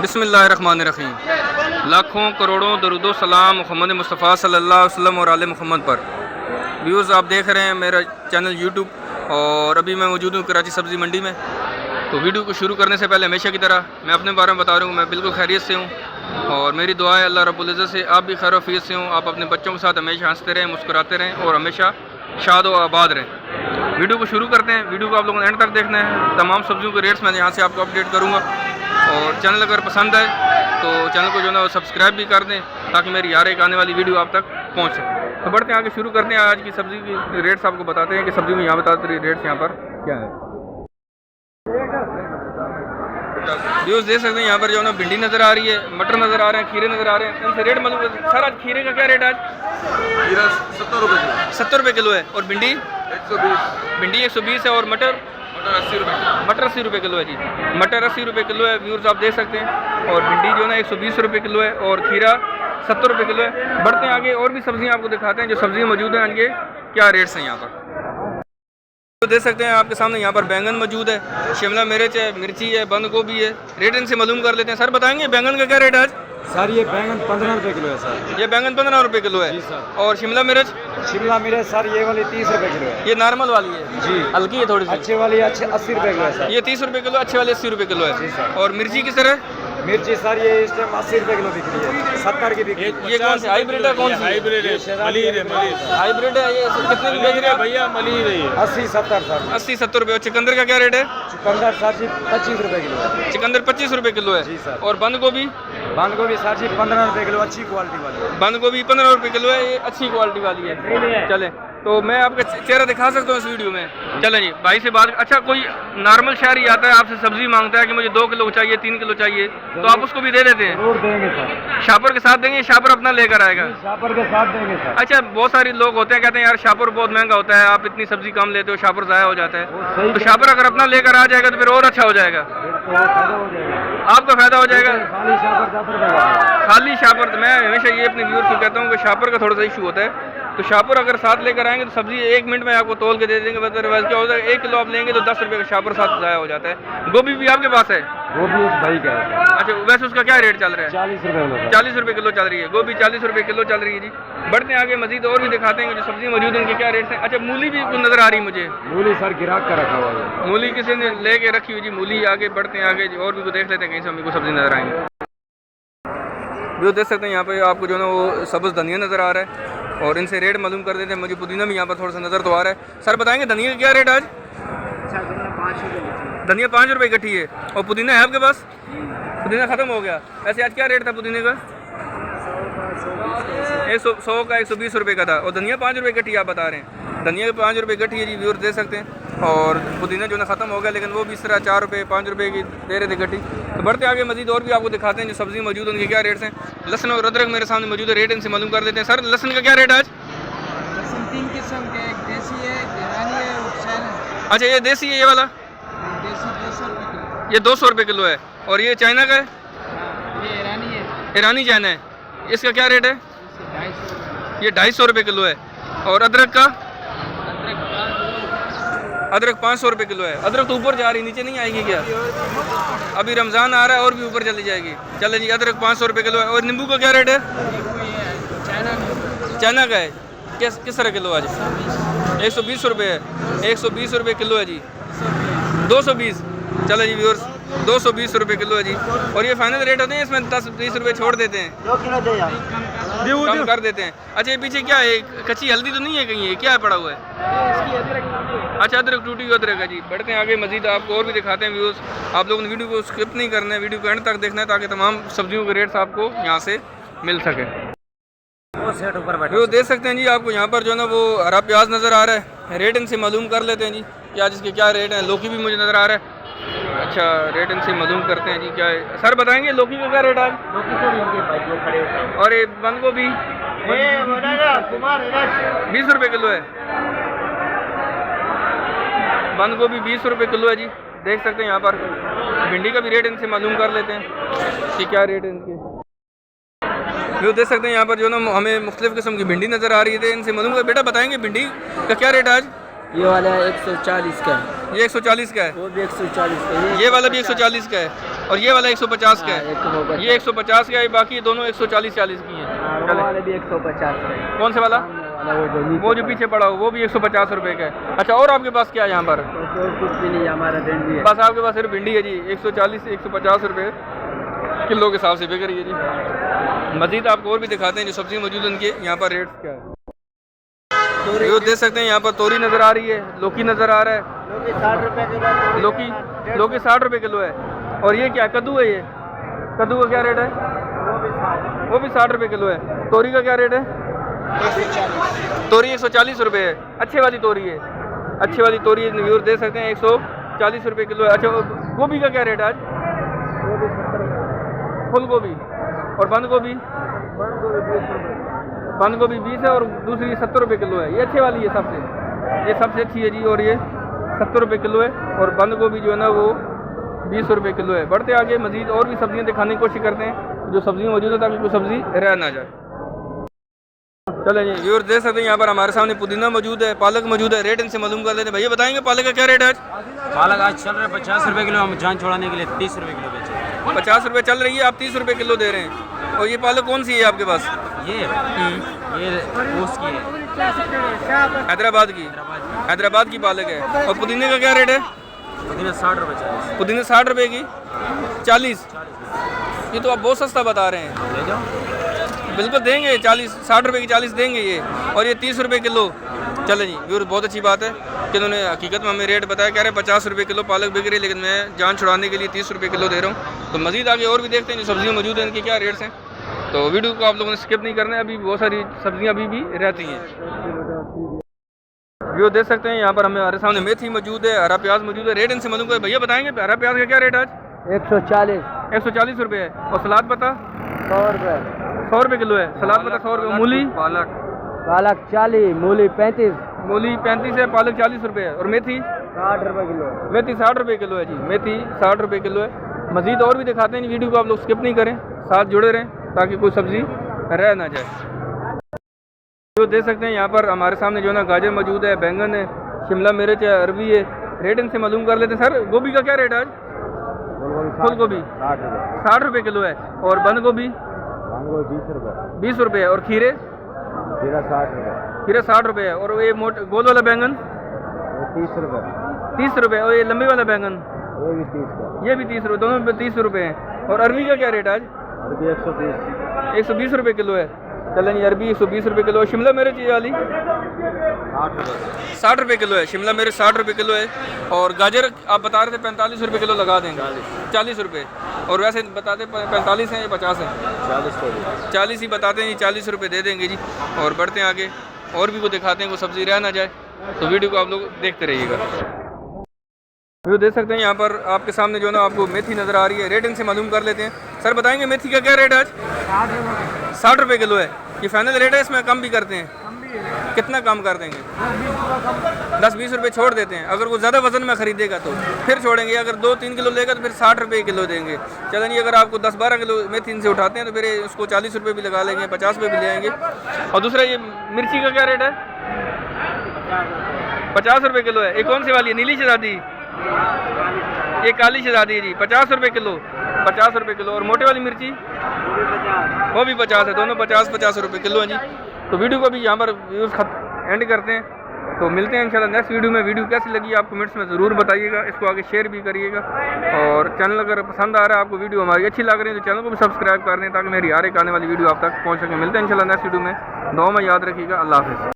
बिस्मिल्लाहिर्रहमानिर्रहीम। लाखों करोड़ों दरूदो सलाम मोहम्मद मुस्तफ़ा सल्लल्लाहु अलैहि वसल्लम और आले मोहम्मद पर। व्यूज़ आप देख रहे हैं मेरा चैनल यूट्यूब, और अभी मैं मौजूद हूँ कराची सब्ज़ी मंडी में। तो वीडियो को शुरू करने से पहले हमेशा की तरह मैं अपने बारे में बता रहा हूँ, मैं बिल्कुल खैरियत से हूँ और मेरी दुआ है अल्लाह रब्बुल इज़्ज़त से आप भी खैर वफ़ीयत से हों, आप अपने बच्चों के साथ हमेशा हंसते रहें, मुस्कुराते रहें और हमेशा शाद व आबाद रहें। वीडियो को शुरू करते हैं। वीडियो को आप लोगों ने एंड तक देखना है। तमाम सब्जियों के रेट्स मैं यहाँ से आपको अपडेट करूँगा, और चैनल अगर पसंद आए तो चैनल को जो है सब्सक्राइब भी कर दें ताकि मेरी हर एक आने वाली वीडियो आप तक पहुँच सके। तो बढ़ते हैं आगे, शुरू करते हैं। आज की सब्ज़ी की रेट्स आपको बताते हैं कि सब्ज़ी में यहाँ बताते हैं रेट्स यहाँ पर क्या है। व्यूज़ देख सकते हैं यहाँ पर जो है भिंडी नज़र आ रही है, मटर नज़र आ रहे हैं, खीरे नज़र आ रहे हैं। इनसे रेट मालूम सर, आज खीरे का क्या रेट है? आज खीरा 70 रुपये किलो। 70 रुपये किलो है। और भिंडी 120। भिंडी 120 है। और मटर 80 रुपये। मटर 80 रुपये किलो है जी। मटर 80 रुपये किलो है व्यूअर्स, आप देख सकते हैं। और भिंडी जो है ना 120 रुपये किलो है, और खीरा 70 रुपये किलो है। बढ़ते हैं आगे, और भी सब्जियां आपको दिखाते हैं जो सब्जियां मौजूद हैं, इनके क्या रेट्स हैं यहाँ पर। तो देख सकते हैं आपके सामने यहाँ पर बैंगन मौजूद है, शिमला मिर्च है, मिर्ची है, बंद गोभी है। रेट इनसे मालूम कर लेते हैं। सर बताएंगे बैंगन का क्या रेट है आज? सर ये बैंगन 15 रुपये किलो है सर। ये बैंगन 15 रुपये किलो है। जी सर। और शिमला मिर्च? शिमला मिर्च सर ये वाली 30 रुपये किलो है। ये नॉर्मल वाली है जी, हल्की है थोड़ी सी। अच्छे वाली 80 रुपये किलो है सर। ये 30 रुपये किलो, अच्छे वाले 80 रुपये किलो जी है। सर। और मिर्ची किस तरह? मिर्ची सर ये इस टाइम 80 रुपये किलो बिक रही है, 70 की बिक रही है। ये कौन सी हाइब्रिड है? कौन सी हाइब्रिड है, मलीर है, मलीर हाइब्रिड है? ये कितने की बेच रहे हैं भैया? मलीर है ये 80-70 सर। 80-70 रुपये। और चुकंदर का क्या रेट है? चुकंदर सर जी 25 रुपये किलो है। चुकंदर 25 रुपये किलो है। जी सर। और बंद गोभी? बंद गोभी सर जी 15 रुपये किलो, अच्छी क्वालिटी वाली। बंद गोभी 15 रुपये किलो है, ये अच्छी क्वालिटी वाली है। चले तो मैं आपका चेहरा दिखा सकता हूँ इस वीडियो में। चलें जी, भाई से बात। अच्छा, कोई नॉर्मल शहरी आता है आपसे सब्जी मांगता है कि मुझे 2 किलो चाहिए, 3 किलो चाहिए, तो आप उसको भी दे देते हैं? जरूर देंगे सर। शापर के साथ देंगे? शापर अपना लेकर आएगा? शापर के साथ देंगे सर। अच्छा, बहुत सारे लोग होते हैं कहते हैं यार शापर बहुत महंगा होता है, आप इतनी सब्जी कम लेते हो, शापर ज़ाया हो जाता है। तो शापर अगर अपना लेकर आ जाएगा तो फिर और अच्छा हो जाएगा, आपका फायदा हो जाएगा। खाली शापर 10 रुपये का। खाली शापर, तो मैं हमेशा ये अपने व्यूअर्स को कहता हूँ कि शापर का थोड़ा सा इशू होता है। तो शापर अगर साथ लेकर आएंगे तो सब्जी 1 मिनट में आपको तोल के दे देंगे। अदरवाइज क्या होता है, 1 किलो आप लेंगे तो 10 रुपये का शापर साथ ज़ाया हो जाता है। गोभी भी आपके पास है? वो भी उस भाई का है। अच्छा, वैसे उसका क्या रेट चल रहा है? 40 रुपये किलो। 40 रुपये किलो चल रही है गोभी, 40 रुपये किलो चल रही है जी। बढ़ते हैं आगे, मजीद और भी दिखाते हैं कि जो सब्जी मौजूद है उनके क्या रेट्स हैं। अच्छा, मूली भी कुछ नज़र आ रही है मुझे। मूली सर गिराक का रखा हुआ है। मूली किसी ने लेके रखी हुई जी, मूली। आगे बढ़ते हैं आगे, और भी को देख लेते हैं कहीं से हमें को सब्जी नज़र आएंगे। जो देख सकते हैं यहाँ पे आपको जो है ना वो सब्ज़ धनिया नज़र आ रहा है, और इनसे रेट मालूम कर देते हैं। मुझे पुदीना भी यहाँ पर थोड़ा सा नज़र तो आ रहा है। सर बताएंगे धनिया का क्या रेट आज? धनिया 5 रुपये इकट्ठी है। और पुदीना है आपके पास? पुदीना ख़त्म हो गया। वैसे आज क्या रेट था पुदीने का? 100 का 120 रुपये का था। और धनिया 5 रुपये इकट्ठी आप बता रहे हैं। धनिया 5 रुपये इकट्ठी है जी, व्यूअर्स दे सकते हैं। और पुदीना जो है ख़त्म हो गया, लेकिन वो भी इस तरह 4 रुपये 5 रुपये की दे रहे थे इकट्ठी। तो बढ़ते आगे, मजीद और भी आपको दिखाते हैं जो सब्ज़ी मौजूद है उनके क्या रेट्स हैं। लहसुन और अदरक मेरे सामने मौजूद है, रेट इनसे मालूम कर देते हैं। सर लहसुन का क्या रेट है आज? लहसुन 3 किस्म के, एक देसी है, एक ईरानी है और चाइना है। अच्छा, ये देसी है ये वाला? देसी 200 रुपये किलो। ये 200 रुपये किलो है। और ये चाइना का है? ये ईरानी है, ईरानी चाइना है। इसका क्या रेट है? 250 रुपये। ये 250 रुपये किलो है। और अदरक का? अदरक 500 रुपये किलो है। अदरक तो ऊपर जा रही, नीचे नहीं आएगी क्या? अभी रमज़ान आ रहा है और भी ऊपर चली जाएगी। चले जी, अदरक 500 रुपये किलो है। और नींबू का क्या रेट है? चाइना का है। किस तरह किलो आज? 120 रुपये है। 120 रुपये किलो है जी। 220। चले जी व्यूअर्स, 220 रुपये किलो है जी। और ये फाइनल रेट होते हैं, इसमें 10-20 रुपये छोड़ देते हैं, कम कर देते हैं। अच्छा, ये पीछे क्या है? कच्ची हल्दी तो नहीं है कहीं? ये क्या है पड़ा हुआ है? अच्छा, अदरक, टूटी हुई अदरक है जी। बढ़ते हैं आगे, मजीद आपको और भी दिखाते हैं व्यूअर्स। आप लोगों ने वीडियो को स्किप नहीं करना है, वीडियो को एंड तक देखना है ताकि तमाम सब्जियों के रेट्स आपको यहाँ से मिल सके। वो देख सकते हैं जी, आपको यहाँ पर जो है ना वो हरा प्याज नज़र आ रहा है। रेट इनसे मालूम कर लेते हैं जी, प्याज इसके क्या रेट है। लौकी भी मुझे नज़र आ रहा है। अच्छा, रेट इनसे मालूम करते हैं जी क्या है। सर बताएंगे लौकी का क्या रेट आज? और ये बंद गोभी 20 रुपये किलो है। बंद गोभी 20 रुपये किलो है जी, देख सकते हैं यहाँ पर। भिंडी का भी रेट इनसे मालूम कर लेते हैं कि क्या रेट है इनके। जो देख सकते हैं यहाँ पर जो ना हमें मुख्तलिफ किस्म की भिंडी नज़र आ रही है, इनसे मालूम कर। बेटा बताएंगे भिंडी का क्या रेट है आज? ये वाला 140 का है। ये 140 का है। वो भी 140 का है। ये वाला भी 140 का है। और ये वाला 150 का है, ये 150 का है, बाकी दोनों 140-40 की हैं। चले वाले भी 150 है। कौन से वाला? वो जो पीछे पड़ा हो वो भी 150 रुपये का है। अच्छा, और आपके पास क्या है यहाँ पर? कुछ भी नहीं, हमारा भिंडी है। बस आपके पास सिर्फ भिंडी है जी, 140 से 150 रुपये किलो के हिसाब से बिक रही है जी। मज़ीद आपको और भी दिखाते हैं जो सब्ज़ी मौजूद है उनके यहाँ पर रेट्स क्या है। ये देख सकते हैं यहाँ पर तोरी नज़र आ रही है, लौकी नज़र आ रहा है, 60 रुपये किलो। लौकी 60 रुपये किलो है। और ये क्या कद्दू है? ये कद्दू का क्या रेट है? वो भी 60 रुपये किलो है। तोरी का क्या रेट है? तोरी 140 रुपये है। अच्छे वाली तोरी है, अच्छी वाली तोरी व्यूअर दे सकते हैं 140 रुपये किलो है। अच्छा, गोभी का क्या रेट है आज? फुल गोभी और बंद गोभी? बंद गोभी 20 है और दूसरी 70 रुपये किलो है। ये अच्छे वाली है, ये सबसे अच्छी है जी। और ये 70 रुपये किलो है और बंद गोभी जो है ना वो 20 रुपये किलो है। बढ़ते आगे मज़ीद और भी सब्जियां दिखाने की कोशिश करते हैं जो सब्ज़ी मौजूद है ताकि कोई सब्ज़ी रह ना जाए। चलें जी व्यूअर देख सकते हैं यहाँ पर हमारे सामने पुदीना मौजूद है, पालक मौजूद है। रेट इनसे मालूम कर लेते हैं। भैया बताएंगे पालक का क्या रेट है आज? पालक आज चल रहा है 50 रुपये किलो, हम जान छोड़ाने के लिए 30 रुपये किलो बेचे। 50 रुपये चल रही है, आप 30 रुपये किलो दे रहे हैं। और ये पालक कौन सी है आपके पास? ये उसकी है, हैदराबाद की, हैदराबाद की पालक है। और पुदीने का क्या रेट है? पुदीना 60 रुपये 40। पुदीना 60 रुपये की 40। ये तो आप बहुत सस्ता बता रहे हैं। ले जाओ, बिल्कुल देंगे 60 रुपये की 40 देंगे ये। और ये 30 रुपये किलो। चले जी व्यूअर बहुत अच्छी बात है कि उन्होंने हकीकत में हमें रेट बताया। कह रहे हैं 50 रुपये किलो पालक बिक रही है, लेकिन मैं जान छुड़ाने के लिए 30 रुपये किलो दे रहा हूँ। तो मज़ीद आगे और भी देखते हैं जो सब्जियाँ मौजूद हैं इनके क्या रेट्स हैं। तो वीडियो को आप लोगों ने स्किप नहीं करना है, अभी बहुत सारी सब्जियाँ अभी भी रहती हैं। व्यू देख सकते हैं यहाँ पर हमारे सामने मेथी मौजूद है, हरा प्याज मौजूद है। रेट इनसे मालूम कर। भैया बताएंगे हरा प्याज का क्या रेट है आज? 140 रुपये है। और सलाद पत्ता 100 रुपये किलो है। सलाद पत्ता 100 रुपये। मूली पालक 40, मूली 35 है, पालक 40 रुपये है। और मेथी 60 रुपये किलो। मेथी 60 रुपये किलो है जी, मेथी 60 रुपये किलो है। मज़ीद और भी दिखाते हैं, वीडियो को आप लोग स्किप नहीं करें, साथ जुड़े रहें ताकि कोई सब्ज़ी रह ना जाए। जो देख सकते हैं यहाँ पर हमारे सामने जो है ना गाजर मौजूद है, बैंगन है, शिमला मिर्च है, अरबी है। रेट इनसे मालूम कर लेते हैं। सर गोभी का क्या रेट है आज? फूल गोभी 60 रुपये किलो है। और बंद गोभी 20 रुपये है। और खीरे 60 रुपये है। और ये गोल वाला बैंगन 30 रुपये। और ये लंबे वाला बैंगन ये भी 30 रुपये, दोनों पे 30 रुपये हैं। और अरबी का क्या रेट है आज? 120 रुपये किलो है। चलें जी अरबी 120 रुपये किलो है। शिमला मिर्च ये वाली 60 रुपये किलो है। शिमला मिर्च 60 रुपये किलो है। और गाजर आप बता रहे थे 45 रुपये किलो लगा देंगे, 40 रुपये। और वैसे बताते 45 हैं या 50 हैं? 40 ही बताते हैं जी, 40 रुपये दे देंगे जी। और बढ़ते हैं आगे और भी को दिखाते हैं, कोई सब्ज़ी रह ना जाए। तो वीडियो को आप लोग देखते रहिएगा। वीडियो देख सकते हैं यहाँ पर आपके सामने जो है ना आपको मेथी नज़र आ रही है। रेट इनसे मालूम कर लेते हैं। सर बताएंगे मेथी का क्या रेट है आज? 60 रुपये किलो है। ये फाइनल रेट है, इसमें कम भी करते हैं? कितना कम कर देंगे? 10-20 रुपये छोड़ देते हैं। अगर वो ज़्यादा वज़न में ख़रीदेगा तो फिर छोड़ेंगे। अगर 2-3 किलो लेगा तो फिर 60 रुपये किलो देंगे। चलें जी, अगर आपको 10-12 किलो मेथी इनसे उठाते हैं तो फिर उसको 40 रुपये भी लगा लेंगे, 50 रुपये भी ले आएंगे। और दूसरा ये मिर्ची का क्या रेट है? 50 रुपये किलो है। ये कौन सी वाली है? नीली शहज़ादी, ये काली शहज़ादी है जी, 50 रुपये किलो। 50 रुपये किलो। और मोटे वाली मिर्ची वो भी 50 है। दोनों 50-50 रुपये किलो हैं जी। तो वीडियो को भी यहाँ पर व्यूज़ एंड करते हैं। तो मिलते हैं इंशाल्लाह नेक्स्ट वीडियो में। वीडियो कैसी लगी आप कमेंट्स में ज़रूर बताइएगा, इसको आगे शेयर भी करिएगा। और चैनल अगर पसंद आ रहा है आपको, वीडियो हमारी अच्छी लग रही है तो चैनल को भी सब्सक्राइब कर दें ताकि मेरी हर एक आने वाली वीडियो आप तक पहुँच सके। मिलते हैं इंशाल्लाह नेक्स्ट वीडियो में। दुआ में याद रखिएगा। अल्लाह हाफ़िज़।